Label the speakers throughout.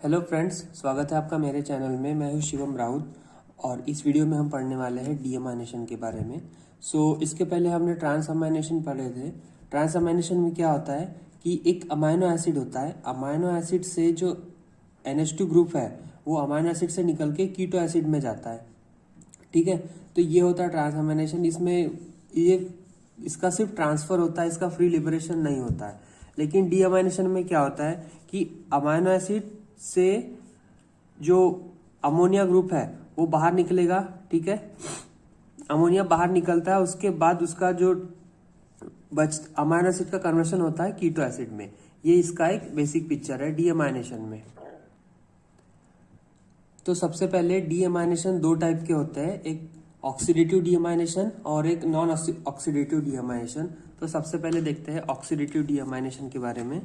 Speaker 1: Hello friends, स्वागत है आपका मेरे चैनल में। मैं हूं शिवम राउत और इस वीडियो में हम पढ़ने वाले हैं डीएमाइनेशन के बारे में। इसके पहले हमने ट्रांसअमाइनेशन पढ़े थे। ट्रांसअमाइनेशन में क्या होता है कि एक अमाइनो एसिड होता है। अमाइनो एसिड से जो NH2 ग्रुप है वो अमाइनो एसिड से निकल के कीटो एसिड में जाता है। ठीक है, तो ये होता है ट्रांसअमाइनेशन। इसका सिर्फ ट्रांसफर होता है, इसका फ्री लिबरेशन नहीं होता है। लेकिन डीअमाइनेशन में क्या होता है कि अमाइनो एसिड से जो अमोनिया ग्रुप है वो बाहर निकलेगा। ठीक है, अमोनिया बाहर निकलता है, उसके बाद उसका जो अमाइनो एसिड का कन्वर्शन होता है कीटो एसिड में। ये इसका एक बेसिक पिक्चर है डीअमाइनेशन में। तो सबसे पहले डीअमाइनेशन दो टाइप के होते हैं, एक ऑक्सीडेटिव डीअमाइनेशन और एक नॉन ऑक्सीडेटिव डीअमाइनेशन। तो सबसे पहले देखते हैं ऑक्सीडेटिव डीअमाइनेशन के बारे में।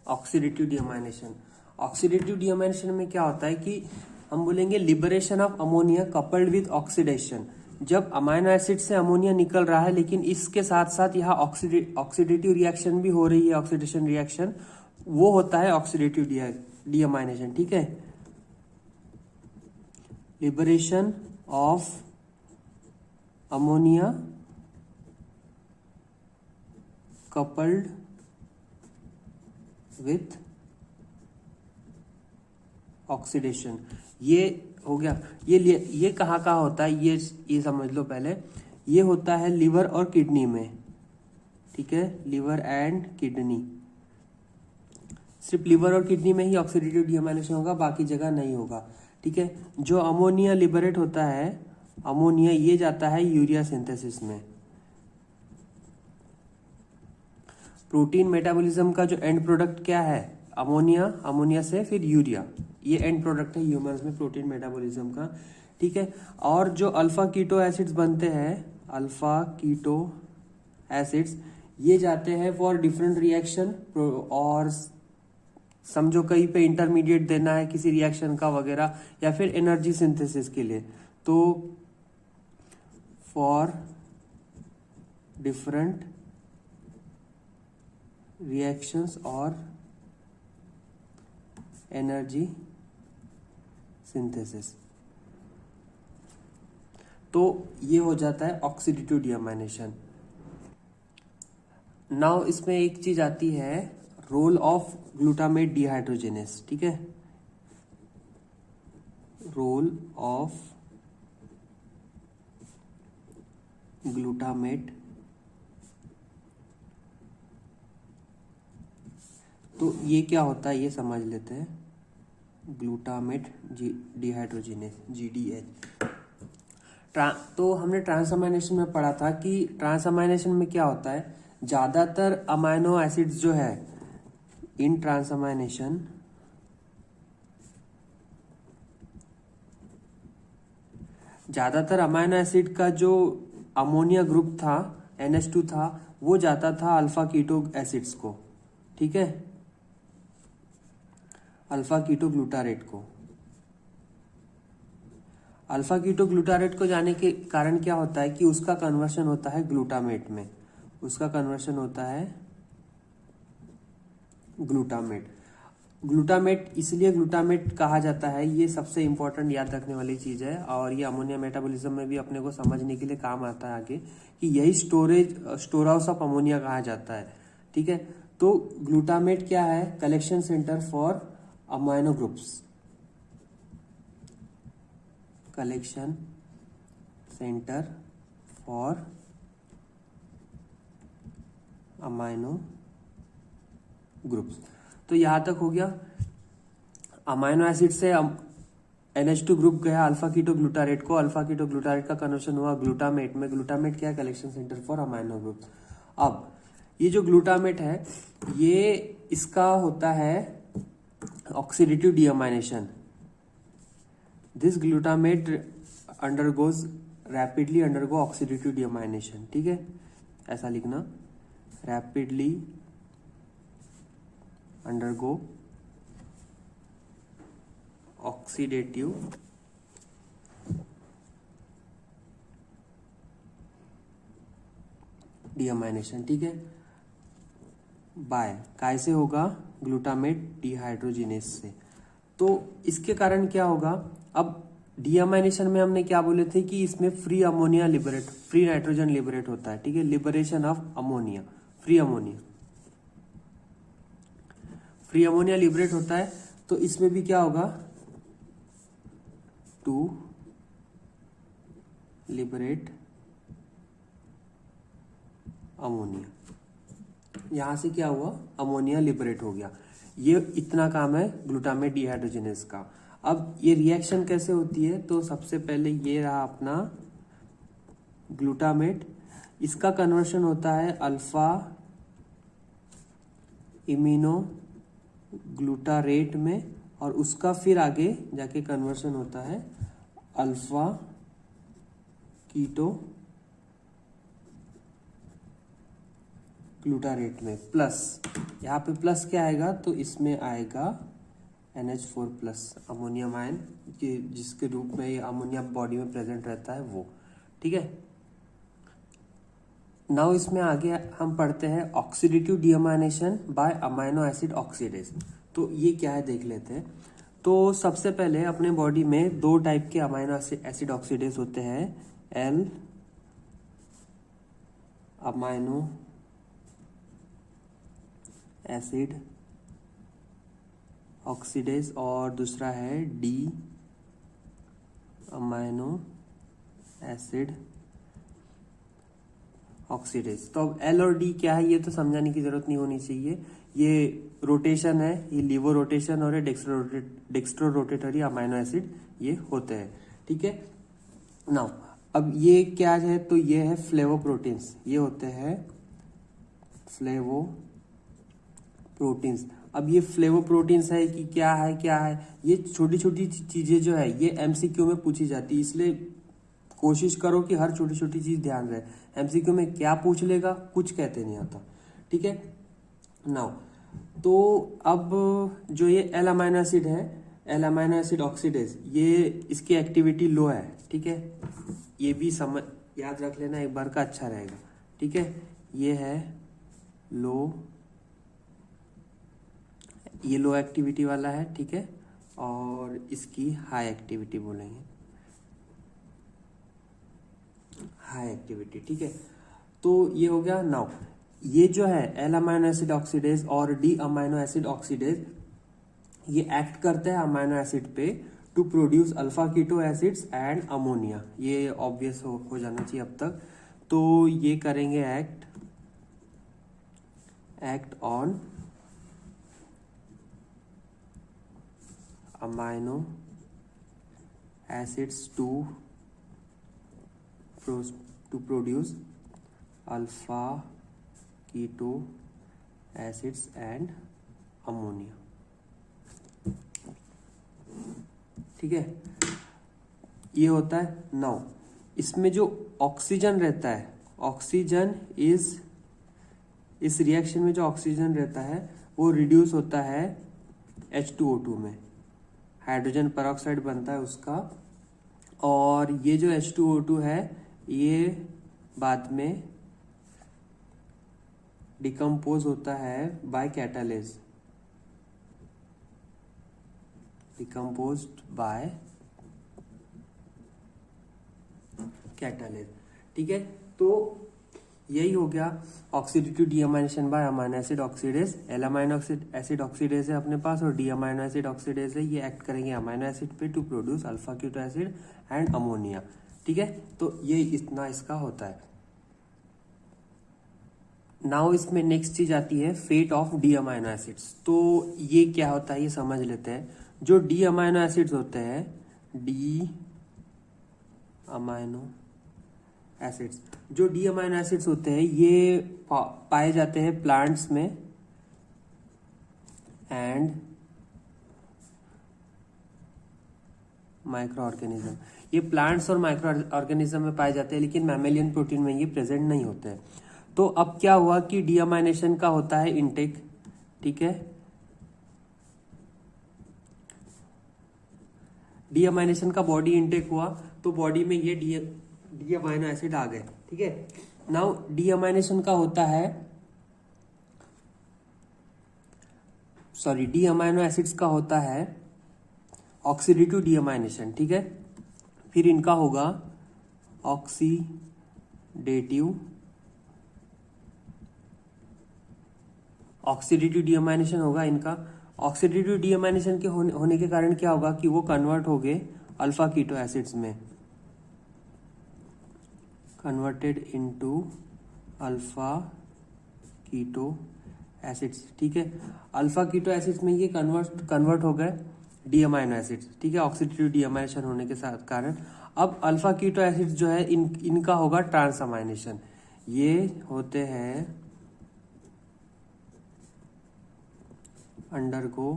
Speaker 1: ऑक्सीडेटिव डीअमाइनेशन में क्या होता है कि हम बोलेंगे liberation of ammonia coupled with oxidation. जब अमाइनो एसिड से अमोनिया निकल रहा है लेकिन इसके साथ साथ यहाँ ऑक्सीडेटिव रिएक्शन भी हो रही है, ऑक्सीडेशन रिएक्शन, वो होता है ऑक्सीडेटिव डीअमाइनेशन। ठीक है, liberation of ammonia coupled with oxidation, ये हो गया। ये कहाँ कहाँ होता है ये समझ लो पहले। ये होता है लिवर और किडनी में। ठीक है, लिवर एंड किडनी, सिर्फ लिवर और किडनी में ही ऑक्सीडेटिव डीअमाइनेशन होगा, बाकी जगह नहीं होगा। ठीक है, जो अमोनिया लिबरेट होता है, अमोनिया ये जाता है यूरिया सिंथेसिस में। प्रोटीन मेटाबॉलिज्म का जो एंड प्रोडक्ट क्या है, अमोनिया, अमोनिया से फिर यूरिया, ये एंड प्रोडक्ट है ह्यूमंस में प्रोटीन मेटाबॉलिज्म का। ठीक है, और जो अल्फा कीटो एसिड्स बनते हैं, अल्फा कीटो एसिड्स, ये जाते हैं फॉर डिफरेंट रिएक्शन। और समझो कहीं पे इंटरमीडिएट देना है किसी रिएक्शन का वगैरह, या फिर एनर्जी सिंथेसिस के लिए, तो फॉर डिफरेंट रिएक्शंस और एनर्जी सिंथेसिस, तो ये हो जाता है ऑक्सीडेटिव डीअमाइनेशन। नाउ इसमें एक चीज आती है, रोल ऑफ ग्लूटामेट डिहाइड्रोजिनेस। ठीक है, रोल ऑफ ग्लूटामेट, तो ये क्या होता है ये समझ लेते हैं। Glutamate dehydrogenase, GDH। तो हमने ट्रांसअमाइनेशन में पढ़ा था कि ट्रांसअमाइनेशन में क्या होता है, ज्यादातर अमाइनो एसिड्स जो है इन ट्रांसअमाइनेशन, ज्यादातर अमाइनो एसिड का जो अमोनिया ग्रुप था, NH2 था, वो जाता था अल्फा कीटो एसिड्स को। ठीक है, अल्फा कीटो ग्लूटारेट को। अल्फा कीटो ग्लूटारेट को जाने के कारण क्या होता है कि उसका कन्वर्शन होता है ग्लूटामेट में, उसका कन्वर्शन होता है ग्लूटामेट। ग्लूटामेट इसलिए ग्लूटामेट कहा जाता है, ये सबसे इंपॉर्टेंट याद रखने वाली चीज है, और ये अमोनिया मेटाबॉलिज्म में भी अपने को समझने के लिए काम आता है आगे, कि यही स्टोर हाउस ऑफ अमोनिया कहा जाता है। ठीक है, तो ग्लूटामेट क्या है, collection centre for amino groups, collection centre for amino groups. तो यहां तक हो गया। अमाइनो एसिड से NH2 ग्रुप गया अल्फा कीटो ग्लूटारेट को, अल्फा कीटो ग्लूटारेट का कन्वर्शन हुआ ग्लूटामेट में। ग्लूटामेट क्या है, collection centre for amino groups. अब ये जो ग्लूटामेट है, ये इसका होता है oxidative deamination. This glutamate rapidly undergo oxidative deamination. ठीक है, ऐसा लिखना, रैपिडली अंडरगो ऑक्सीडेटिव डीअमाइनेशन, ठीक है, बाय कैसे होगा, ग्लूटामेट डिहाइड्रोजिनेस से। तो इसके कारण क्या होगा, अब डीअमाइनेशन में हमने क्या बोले थे कि इसमें free ammonia liberate, free nitrogen liberate होता है, ठीक है, liberation of ammonia, free ammonia, free ammonia liberate होता है। तो इसमें भी क्या होगा, टू लिबरेट अमोनिया, यहां से क्या हुआ, अमोनिया लिबरेट हो गया। ये इतना काम है ग्लूटामेट डिहाइड्रोजिनेस का। अब ये रिएक्शन कैसे होती है, तो सबसे पहले ये रहा अपना ग्लूटामेट, इसका कन्वर्शन होता है अल्फा इम्यूनो ग्लूटारेट में, और उसका फिर आगे जाके कन्वर्शन होता है अल्फा कीटो ग्लूटारेट में, प्लस यहाँ पे प्लस क्या आएगा, तो इसमें आएगा NH4 प्लस अमोनियम आयन, जिसके रूप में ये अमोनिया बॉडी में प्रेजेंट रहता है वो, ठीक है। नाउ इसमें आगे हम पढ़ते हैं oxidative deamination by amino acid oxidase. तो ये क्या है देख लेते हैं। तो सबसे पहले अपने बॉडी में दो टाइप के अमाइनो एसिड ऑक्सीडेज होते हैं, एल अमाइनो एसिड ऑक्सीडेज और दूसरा है डी अमाइनो एसिड ऑक्सीडेज। तो अब एल और डी क्या है ये तो समझाने की जरूरत नहीं होनी चाहिए, ये रोटेशन है, ये लीवो रोटेशन और डेक्स्ट्रो रोटेटरी अमाइनो एसिड ये होते हैं, ठीक है। नाउ अब ये क्या है, तो ये है फ्लेवोप्रोटीन्स, ये होते हैं फ्लेवो प्रोटीन्स। अब ये फ्लेवोप्रोटीन्स है कि क्या है, ये छोटी छोटी चीजें जो है ये एमसीक्यू में पूछी जाती है, इसलिए कोशिश करो कि हर छोटी छोटी चीज ध्यान रहे। एमसीक्यू में क्या पूछ लेगा, कुछ कहते नहीं आता, ठीक है। नाउ तो अब जो ये एल अमाइनो एसिड है, एल अमाइनो एसिड ऑक्सीडेज, ये इसकी एक्टिविटी लो है, ठीक है, ये भी समझ याद रख लेना एक बार का, अच्छा रहेगा, ठीक है। ये है लो, ये लो एक्टिविटी वाला है, ठीक है, और इसकी हाई एक्टिविटी बोलेंगे, हाई एक्टिविटी, ठीक है। तो ये हो गया। नाउ ये जो है एल अमाइनो एसिड ऑक्सीडेज और डी अमाइनो एसिड ऑक्सीडेज, ये एक्ट करते हैं अमाइनो एसिड पे to produce alpha keto acids and ammonia, ये ऑब्वियस हो जाना चाहिए अब तक। तो ये करेंगे act on amino acids to produce alpha keto acids and ammonia, ठीक है, ये होता है। नाउ इसमें जो ऑक्सीजन रहता है, ऑक्सीजन इस रिएक्शन में जो ऑक्सीजन रहता है वो रिड्यूस होता है H2O2 में, हाइड्रोजन पेरोक्साइड बनता है उसका, और ये जो H2O2 है ये बाद में डिकम्पोज होता है by catalase, decomposed by catalase, ठीक है। तो यही हो गया oxidative deamination by amino acid oxidase. L amino acid oxidase है अपने पास और डी अमाइनो एसिड ऑक्सीडेज है, ये एक्ट करेंगे अमाइनो एसिड पे to produce alpha keto acid and ammonia, ठीक है। तो ये इतना इसका होता है। नाउ इसमें नेक्स्ट चीज आती है fate of D amino acids. तो ये क्या होता है ये समझ लेते हैं। जो डी अमाइनो एसिड्स होते हैं, डी अमाइनो एसिड्स, जो डी अमाइनो एसिड्स होते हैं ये पाए जाते हैं प्लांट्स में एंड माइक्रो ऑर्गेनिज्म। ये प्लांट्स और माइक्रो ऑर्गेनिज्म में पाए जाते हैं, लेकिन मैमेलियन प्रोटीन में ये प्रेजेंट नहीं होते हैं। तो अब क्या हुआ कि डीअमाइनेशन का होता है इनटेक, ठीक है, डीअमाइनेशन का बॉडी इनटेक हुआ तो बॉडी में ये डी अमाइनो एसिड आ गए, ठीक है। नाउ डीअमाइनेशन का होता है, सॉरी, डी अमाइनो एसिड्स का होता है ऑक्सीडेटिव डीअमाइनेशन, ठीक है। फिर इनका होगा ऑक्सीडेटिव डीअमाइनेशन होगा इनका। ऑक्सीडेटिव डीअमाइनेशन के होने के कारण क्या होगा कि वो कन्वर्ट हो गए अल्फा कीटो एसिड्स में, converted into alpha keto acids, ठीक है। अल्फा कीटो एसिड्स में ये कन्वर्ट हो गए डी अमाइनो एसिड्स, ठीक है, ऑक्सीडेटिव डीअमाइनेशन होने के साथ कारण। अब अल्फा कीटो एसिड्स जो है इनका होगा ट्रांस अमाइनेशन। ये होते हैं undergo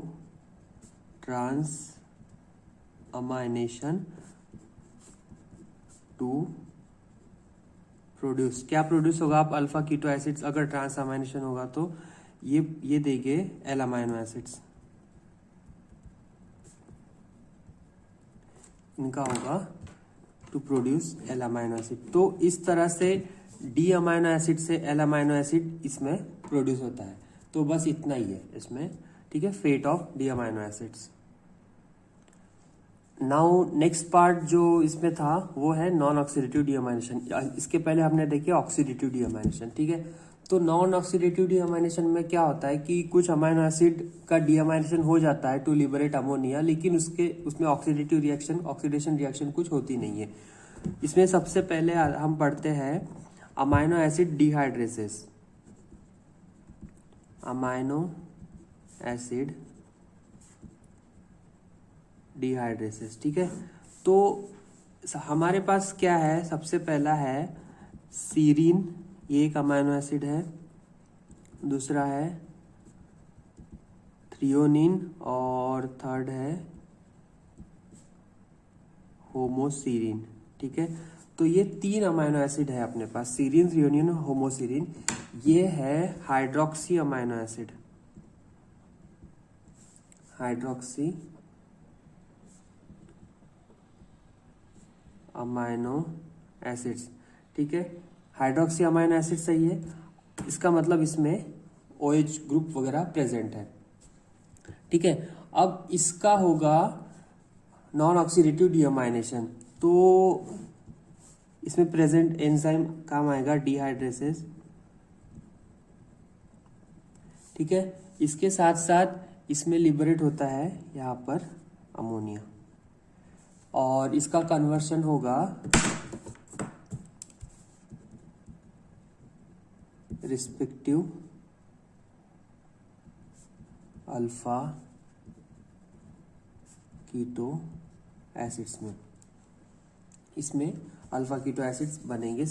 Speaker 1: transamination to produce, क्या प्रोड्यूस होगा? आप अल्फा कीटो एसिड्स अगर ट्रांस अमाइनेशन होगा तो ये देंगे एल अमाइनो एसिड्स, इनका होगा to produce L amino acid. तो इस तरह से डी अमाइनो एसिड से एल अमाइनो एसिड इसमें प्रोड्यूस होता है। तो बस इतना ही है इसमें, ठीक है, fate of D amino acids. Now next part जो इसमें था वो है नॉन ऑक्सीडेटिव डीअमाइनेशन। इसके पहले हमने देखे ऑक्सीडेटिव डीअमाइनेशन, ठीक है। तो नॉन ऑक्सीडेटिव डीअमाइनेशन में क्या होता है कि कुछ अमाइनो एसिड का डीअमाइनेशन हो जाता है टू लिबरेट अमोनिया, लेकिन उसमें ऑक्सीडेशन रिएक्शन कुछ होती नहीं है। इसमें सबसे पहले हम पढ़ते हैं अमाइनो एसिड डिहाइड्रेसेस, अमाइनो एसिड डिहाइड्रेसेस, ठीक है। तो हमारे पास क्या है, सबसे पहला है सीरीन, ये एक अमाइनो एसिड है। दूसरा है थ्रियोनिन और थर्ड है होमोसीरीन, ठीक है। तो ये 3 अमाइनो एसिड है अपने पास, सीरीन, थ्रियोनिन, होमोसीरीन। ये है hydroxy amino acid, hydroxy amino acids, ठीक है। हाइड्रोक्सी अमाइनो एसिड सही है, इसका मतलब इसमें OH ग्रुप वगैरह प्रेजेंट है, ठीक है। अब इसका होगा नॉन ऑक्सीडेटिव डीअमाइनेशन, तो इसमें प्रेजेंट एंजाइम काम आएगा डिहाइड्रेसेस, ठीक है। इसके साथ साथ इसमें लिबरेट होता है यहाँ पर अमोनिया, और इसका कन्वर्शन होगा रिस्पेक्टिव अल्फा कीटो एसिड्स में। इसमें अल्फा कीटो एसिड्स बनेंगे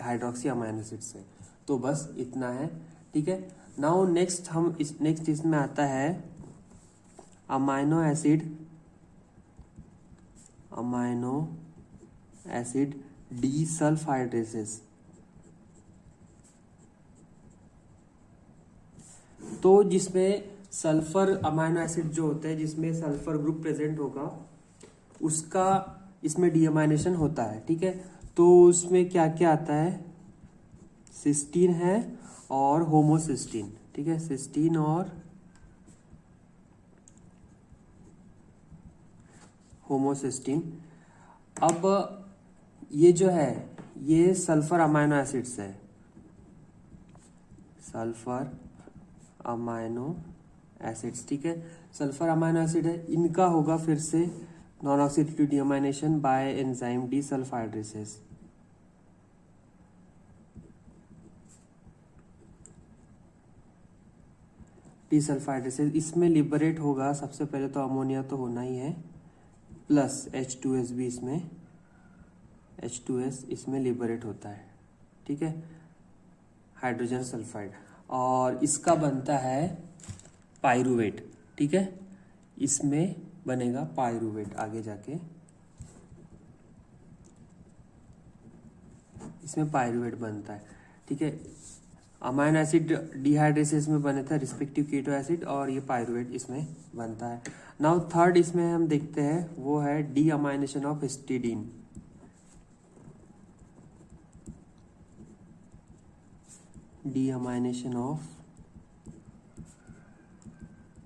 Speaker 1: हाइड्रोक्सी अमाइनो एसिड से। तो बस इतना है, ठीक है। नाउ नेक्स्ट इसमें आता है अमाइनो एसिड डीसल्फाइड्रेसेस। तो जिसमें सल्फर अमाइनो एसिड जो होते हैं, जिसमें सल्फर ग्रुप प्रेजेंट होगा, उसका इसमें डीअमाइनेशन होता है, ठीक है। तो उसमें क्या क्या आता है, सिस्टीन है और होमोसिस्टीन, ठीक है, सिस्टीन और होमोसिस्टीन। अब ये जो है ये सल्फर अमाइनो एसिड्स है, सल्फर अमाइनो एसिड्स, ठीक है। सल्फर अमाइनो एसिड है, इनका होगा फिर से non oxidative deamination bye enzyme डीसल्फाइड्रेसेस। डीसल्फाइड्रेसेस इसमें लिबरेट होगा सबसे पहले तो अमोनिया तो होना ही है, प्लस H2S भी इसमें, H2S इसमें लिबरेट होता है, ठीक है, हाइड्रोजन सल्फाइड, और इसका बनता है पाइरूवेट, ठीक है। इसमें बनेगा पाइरूवेट आगे जाके, इसमें पाइरूवेट बनता है, ठीक है। अमाइनो एसिड डिहाइड्रेसेस में बने थे रिस्पेक्टिव कीटो एसिड, और ये पाइरूवेट इसमें बनता है। नाउ थर्ड इसमें हम देखते हैं वो है deamination of histidine. Deamination of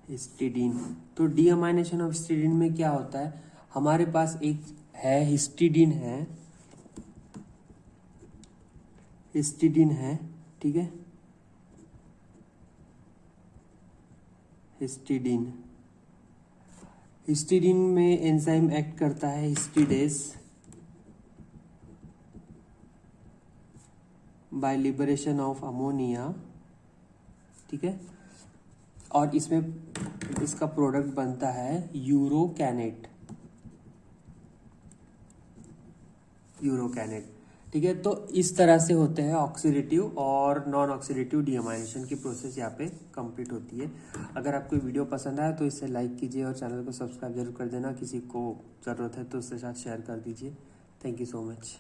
Speaker 1: histidine. तो डीअमाइनेशन ऑफ हिस्टिडीन में क्या होता है, हमारे पास एक है हिस्टिडीन है, ठीक है, हिस्टिडीन में एंजाइम एक्ट करता है हिस्टिडेज बाय लिबरेशन ऑफ अमोनिया, ठीक है, और इसमें इसका प्रोडक्ट बनता है यूरोकैनेट, ठीक है। तो इस तरह से होते हैं ऑक्सीडेटिव और नॉन ऑक्सीडेटिव डीअमाइनेशन की प्रोसेस यहाँ पे कंप्लीट होती है। अगर आपको वीडियो पसंद आया तो इसे लाइक कीजिए और चैनल को सब्सक्राइब जरूर कर देना। किसी को ज़रूरत है तो उसके साथ शेयर कर दीजिए। Thank you so much.